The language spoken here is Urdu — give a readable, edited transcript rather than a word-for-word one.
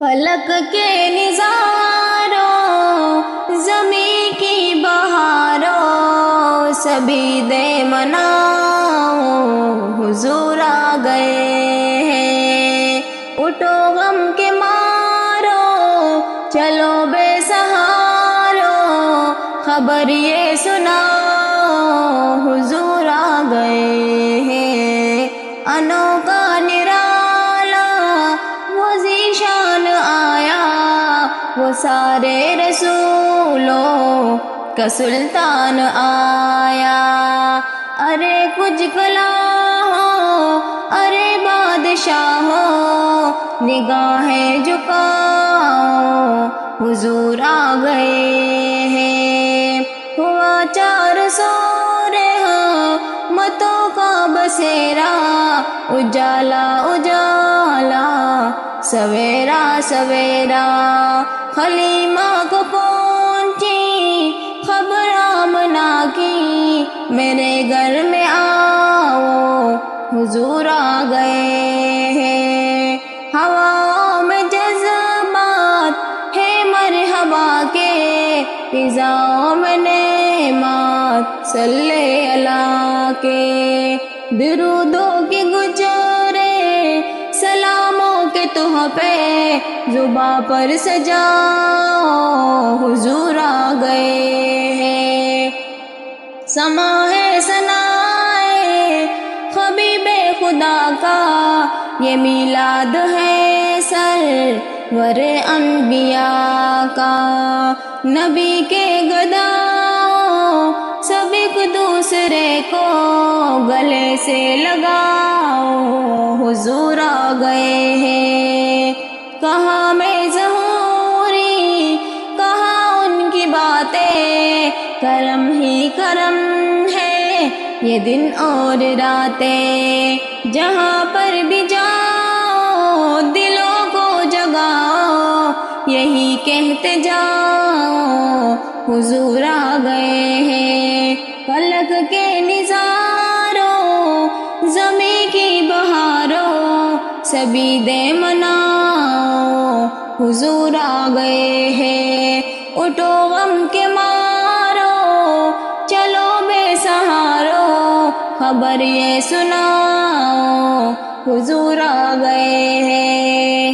فلک کے نظاروں زمیں کی بہاروں سبھی دے مناؤ حضور آ گئے ہیں۔ اٹھو غم کے مارو چلو بے سہارو خبر یہ سناؤ حضور آ گئے ہیں۔ انوکھا نرالا وہ ذیشان آیا وہ سارے رسولوں کا سلطان آیا۔ ارے کچھ کلاہوں ارے بادشاہوں نگاہیں جھکاؤ حضور آ گئے ہیں۔ ہوا 400 رحمتوں کا بسیرا اجالا اجالا سویرا سویرا حلیمہ کو پہنچی خبر آمنہ کی میرے گھر میں آؤ حضور آ گئے ہیں۔ ہواؤں میں جذبات ہے مرحبا کے فضاؤں میں نعمات صلی اللہ کے۔ درودوں کے گجرے سلاموں کے تحفے زباں پر سجاؤ حضور آ گئے ہیں۔ سما ہے ثنائے حبیب خدا کا یہ میلاد ہے سرور انبیاء کا۔ نبی کے گداؤں سب ایک دوسرے کو گلے سے لگاؤ حضور آ گئے ہیں۔ کہاں میں ظہوری کہاں ان کی باتیں کرم ہی کرم ہے یہ دن اور راتیں۔ جہاں پر بھی جاؤ دلوں کو جگاؤ یہی کہتے جاؤ حضور آ گئے ہیں۔ فلک کے نظاروں زمیں کی بہاروں سبھی دے مناؤ حضور آ گئے ہیں۔ اٹھو غم کے مارو چلو بے سہارو خبر یہ سناؤ حضور آ گئے ہیں۔